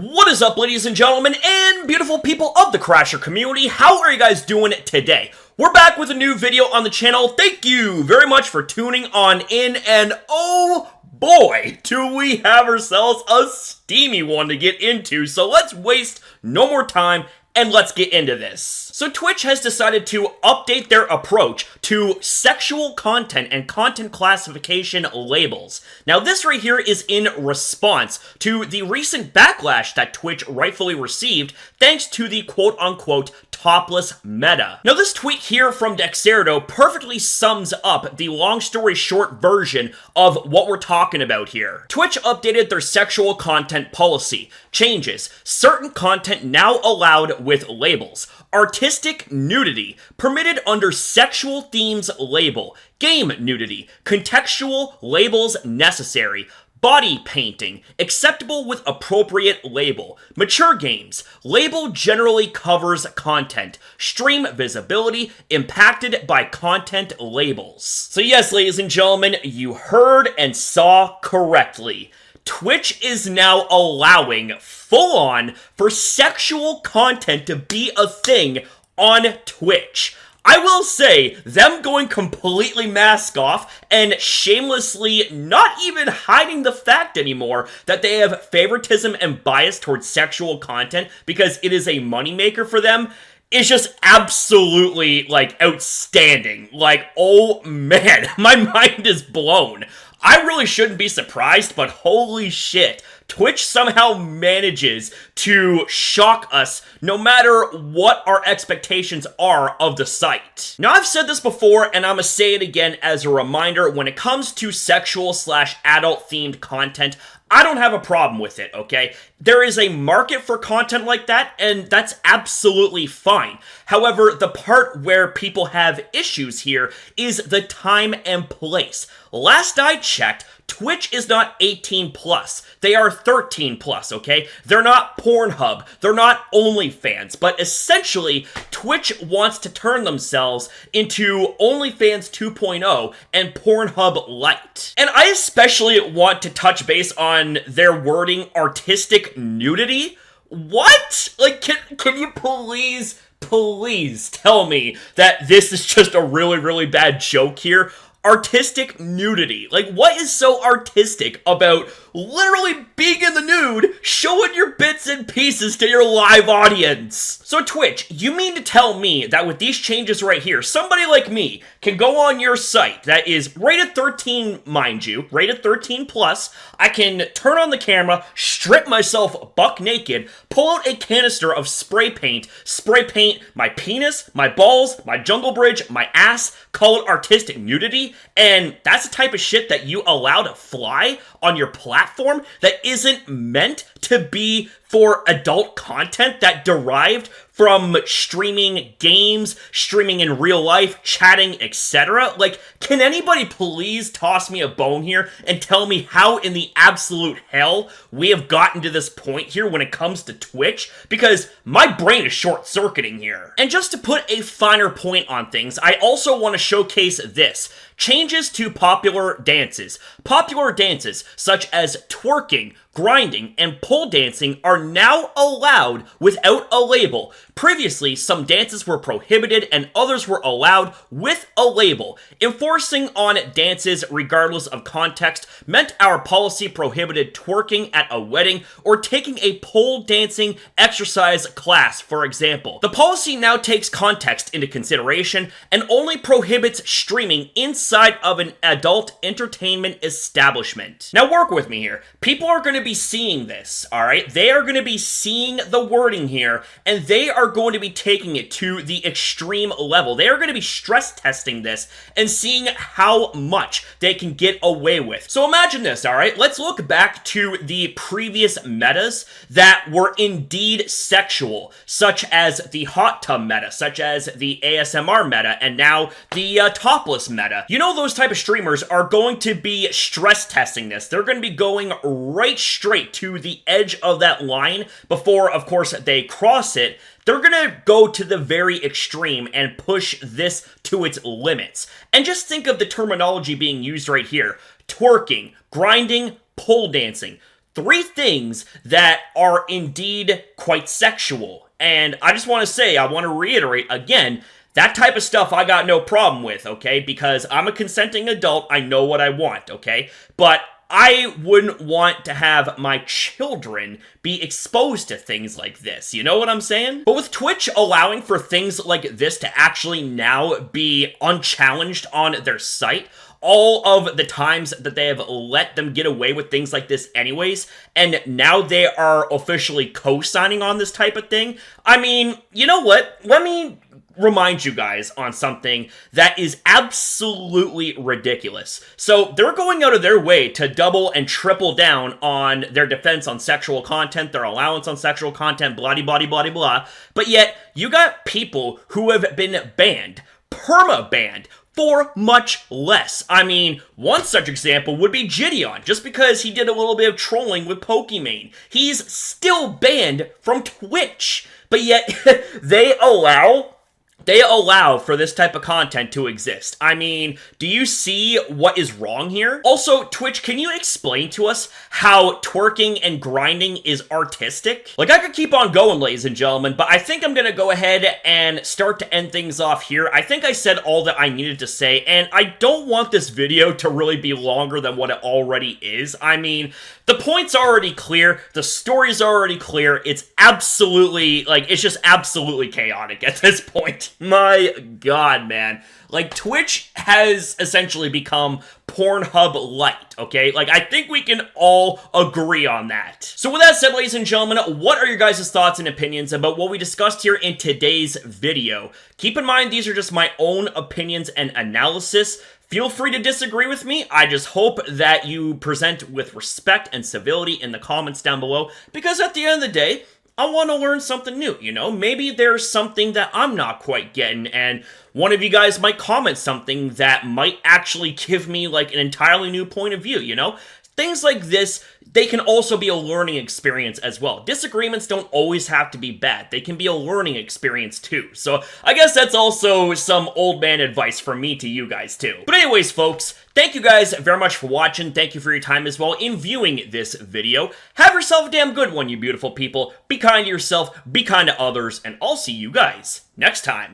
What is up, ladies and gentlemen, and beautiful people of the Crasher community? How are you guys doing today? We're back with a new video on the channel. Thank you very much for tuning on in, and oh boy, do we have ourselves a steamy one to get into, so let's waste no more time and let's get into this. So Twitch has decided to update their approach to sexual content and content classification labels. Now this right here is in response to the recent backlash that Twitch rightfully received thanks to the quote-unquote topless meta. Now this tweet here from Dexerto perfectly sums up the long story short version of what we're talking about here. Twitch updated their sexual content policy. Changes. Certain content now allowed with labels. Artistic nudity, permitted under sexual themes label. Game nudity, contextual labels necessary. Body painting, acceptable with appropriate label. Mature games, label generally covers content. Stream visibility, impacted by content labels. So yes, ladies and gentlemen, you heard and saw correctly. Twitch is now allowing full-on for sexual content to be a thing on Twitch. I will say, them going completely mask off and shamelessly not even hiding the fact anymore that they have favoritism and bias towards sexual content because it is a moneymaker for them is just absolutely, like, outstanding. Like, oh man, my mind is blown. I really shouldn't be surprised, but holy shit, Twitch somehow manages to shock us no matter what our expectations are of the site. Now, I've said this before, and I'm gonna say it again as a reminder, when it comes to sexual/adult-themed content, I don't have a problem with it, okay? There is a market for content like that, and that's absolutely fine. However, the part where people have issues here is the time and place. Last I checked, Twitch is not 18 plus. They are 13 plus, okay? They're not Porn Hub. They're not OnlyFans. But essentially, Twitch wants to turn themselves into OnlyFans 2.0 and Porn Hub Lite. And I especially want to touch base on their wording, artistic nudity. What? Like, can you please tell me that this is just a really bad joke here? Artistic nudity. Like, what is so artistic about literally being in the nude, showing your bits and pieces to your live audience? So Twitch, you mean to tell me that with these changes right here, somebody like me can go on your site that is rated 13, mind you, rated 13 plus, I can turn on the camera, strip myself buck naked, pull out a canister of spray paint my penis, my balls, my jungle bridge, my ass, call it artistic nudity, and that's the type of shit that you allow to fly on your platform that isn't meant to be for adult content that derived from streaming games, streaming in real life, chatting, etc. Like, can anybody please toss me a bone here and tell me how in the absolute hell we have gotten to this point here when it comes to Twitch? Because my brain is short-circuiting here. And just to put a finer point on things, I also want to showcase this. Changes to popular dances. Popular dances such as twerking, grinding, and pole dancing are now allowed without a label. Previously, some dances were prohibited and others were allowed with a label. Enforcing on dances regardless of context meant our policy prohibited twerking at a wedding or taking a pole dancing exercise class, for example. The policy now takes context into consideration and only prohibits streaming inside of an adult entertainment establishment. Now work with me here. People are going to be seeing this, alright? They are going to be seeing the wording here, and they are going to be taking it to the extreme level. They are going to be stress testing this and seeing how much they can get away with. So imagine this, alright? Let's look back to the previous metas that were indeed sexual, such as the hot tub meta, such as the ASMR meta, and now the topless meta. You know, those type of streamers are going to be stress testing this. They're going to be going right straight to the edge of that line before, of course, they cross it. They're gonna go to the very extreme and push this to its limits. And just think of the terminology being used right here. Twerking, grinding, pole dancing. 3 things that are indeed quite sexual. And I just want to say, I want to reiterate again, that type of stuff I got no problem with, okay? Because I'm a consenting adult, I know what I want, okay? But I wouldn't want to have my children be exposed to things like this, you know what I'm saying? But with Twitch allowing for things like this to actually now be unchallenged on their site, all of the times that they have let them get away with things like this anyways, and now they are officially co-signing on this type of thing, I mean, you know what? Let me remind you guys on something that is absolutely ridiculous. So they're going out of their way to double and triple down on their defense on sexual content, their allowance on sexual content, blah blah blah blah, but yet you got people who have been banned, perma-banned, for much less. I mean, one such example would be Gideon, just because he did a little bit of trolling with Pokimane. He's still banned from Twitch, but yet they allow for this type of content to exist. I mean, do you see what is wrong here? Also, Twitch, can you explain to us how twerking and grinding is artistic? Like, I could keep on going, ladies and gentlemen, but I think I'm gonna go ahead and start to end things off here. I think I said all that I needed to say, and I don't want this video to really be longer than what it already is. I mean, the point's already clear, the story's already clear, it's absolutely, like, it's just absolutely chaotic at this point. My god, man. Like, Twitch has essentially become Porn Hub Lite, okay? Like, I think we can all agree on that. So with that said, ladies and gentlemen, what are your guys' thoughts and opinions about what we discussed here in today's video? Keep in mind, these are just my own opinions and analysis. Feel free to disagree with me. I just hope that you present with respect and civility in the comments down below, because at the end of the day, I want to learn something new, you know? Maybe there's something that I'm not quite getting, and one of you guys might comment something that might actually give me, like, an entirely new point of view, you know? Things like this, they can also be a learning experience as well. Disagreements don't always have to be bad. They can be a learning experience too. So I guess that's also some old man advice from me to you guys too. But anyways, folks, thank you guys very much for watching. Thank you for your time as well in viewing this video. Have yourself a damn good one, you beautiful people. Be kind to yourself, be kind to others, and I'll see you guys next time.